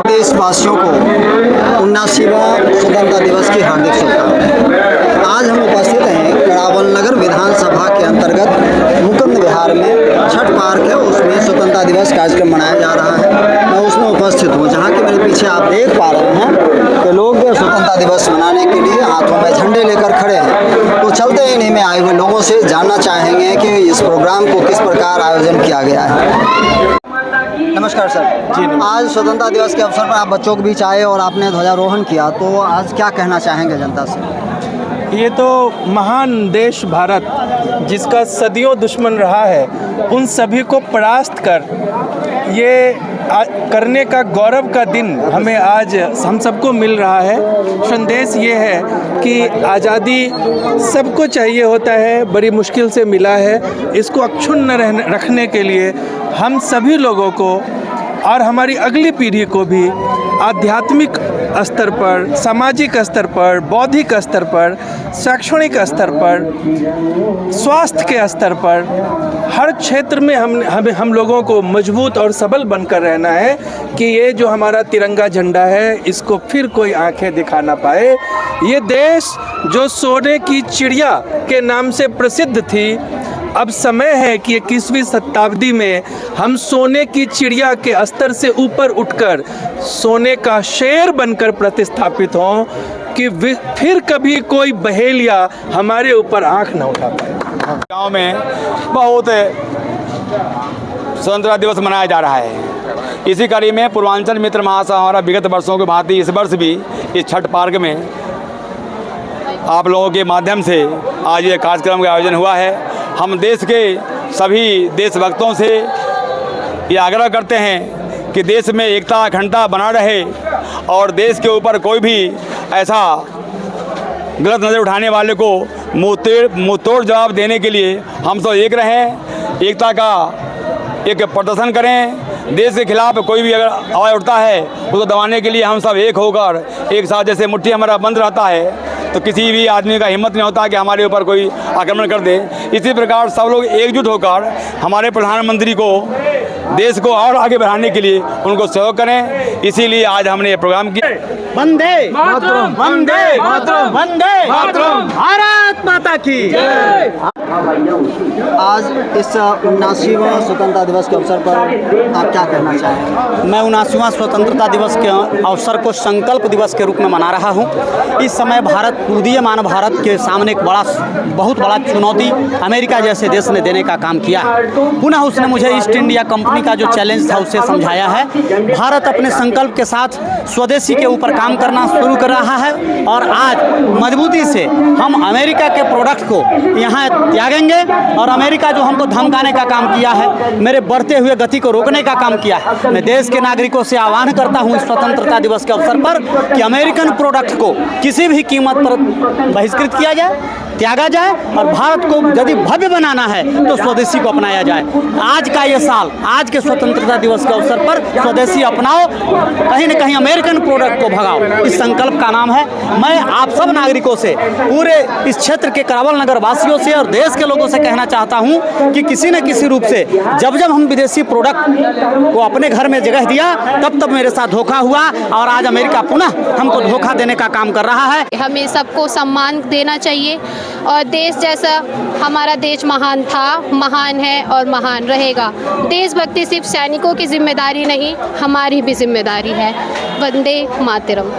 देशवासियों को 79वां स्वतंत्रता दिवस की हार्दिक शुभकामनाएं। आज हम उपस्थित हैं करावल नगर विधानसभा के अंतर्गत मुकुंद विहार में छठ पार्क है, उसमें स्वतंत्रता दिवस कार्यक्रम मनाया जा रहा है। मैं उसमें उपस्थित हूँ, जहाँ के मेरे पीछे आप देख पा रहे हैं कि लोग स्वतंत्रता दिवस मनाने के लिए हाथों में झंडे लेकर खड़े हैं। तो चलते हैं इन्हीं में आए हुए लोगों से जानना चाहेंगे कि इस प्रोग्राम को किस प्रकार आयोजन किया गया है। नमस्कार सर जी। आज स्वतंत्रता दिवस के अवसर पर आप बच्चों के बीच आए और आपने ध्वजारोहण किया, तो आज क्या कहना चाहेंगे जनता से? ये तो महान देश भारत, जिसका सदियों दुश्मन रहा है, उन सभी को परास्त कर ये करने का गौरव का दिन हमें आज हम सबको मिल रहा है। संदेश ये है कि आज़ादी सबको चाहिए होता है, बड़ी मुश्किल से मिला है। इसको अक्षुण्ण रखने के लिए हम सभी लोगों को और हमारी अगली पीढ़ी को भी आध्यात्मिक स्तर पर, सामाजिक स्तर पर, बौद्धिक स्तर पर, शैक्षणिक स्तर पर, स्वास्थ्य के स्तर पर, हर क्षेत्र में हम लोगों को मजबूत और सबल बनकर रहना है कि ये जो हमारा तिरंगा झंडा है, इसको फिर कोई आंखें दिखा ना पाए। ये देश जो सोने की चिड़िया के नाम से प्रसिद्ध थी, अब समय है कि 21वीं शताब्दी में हम सोने की चिड़िया के स्तर से ऊपर उठकर सोने का शेर बनकर प्रतिस्थापित हों कि फिर कभी कोई बहेलिया हमारे ऊपर आंख न उठा पाए। गाँव में बहुत स्वतंत्रता दिवस मनाया जा रहा है। इसी कड़ी में पूर्वांचल मित्र महासभा हमारा विगत वर्षों की भांति इस वर्ष भी इस छठ पार्क में आप लोगों के माध्यम से आज ये कार्यक्रम का आयोजन हुआ है। हम देश के सभी देशभक्तों से ये आग्रह करते हैं कि देश में एकता अखंडता बना रहे और देश के ऊपर कोई भी ऐसा गलत नज़र उठाने वाले को मुँह तोड़ जवाब देने के लिए हम सब एक रहें, एकता का एक प्रदर्शन करें। देश के खिलाफ कोई भी अगर आवाज़ उठता है उसको दबाने के लिए हम सब एक होकर एक साथ, जैसे मुट्ठी हमारा बंद रहता है तो किसी भी आदमी का हिम्मत नहीं होता कि हमारे ऊपर कोई आक्रमण कर दे। इसी प्रकार सब लोग एकजुट होकर हमारे प्रधानमंत्री को, देश को और आगे बढ़ाने के लिए उनको सहयोग करें। इसीलिए आज हमने ये प्रोग्राम किया। वंदे मातरम, वंदे मातरम, वंदे मातरम, भारत माता की जय। आज इस 79वां स्वतंत्रता दिवस के अवसर पर आप क्या कहना चाहेंगे? मैं 79वां स्वतंत्रता दिवस के अवसर को संकल्प दिवस के रूप में मना रहा हूं। इस समय भारत, उदीयमान भारत के सामने एक बहुत बड़ा चुनौती अमेरिका जैसे देश ने देने का काम किया है। पुनः उसने मुझे ईस्ट इंडिया कंपनी का जो चैलेंज था उसे समझाया है। भारत अपने संकल्प के साथ स्वदेशी के ऊपर काम करना शुरू कर रहा है और आज मजबूती से हम अमेरिका के प्रोडक्ट को यहाँ त्यागेंगे और अमेरिका जो हमको धमकाने का काम किया है, मेरे बढ़ते हुए गति को रोकने का काम किया है, मैं देश के नागरिकों से आह्वान करता हूँ इस स्वतंत्रता दिवस के अवसर पर कि अमेरिकन प्रोडक्ट को किसी भी कीमत पर बहिष्कृत किया जाए, त्यागा जाए और भारत को यदि भव्य बनाना है तो स्वदेशी को अपनाया जाए। आज का ये साल, आज के स्वतंत्रता दिवस के अवसर पर स्वदेशी अपनाओ, कहीं न कहीं अमेरिकन प्रोडक्ट को भगाओ, इस संकल्प का नाम है। मैं आप सब नागरिकों से, पूरे इस क्षेत्र के करावल नगर वासियों से और देश के लोगों से कहना चाहता हूं कि किसी न किसी रूप से जब हम विदेशी प्रोडक्ट को अपने घर में जगह दिया, तब मेरे साथ धोखा हुआ और आज अमेरिका पुनः हमको धोखा देने का काम कर रहा है। हमें सबको सम्मान देना चाहिए और देश जैसा हमारा देश महान था, महान है और महान रहेगा। देशभक्ति सिर्फ सैनिकों की जिम्मेदारी नहीं, हमारी भी जिम्मेदारी है। वंदे मातरम।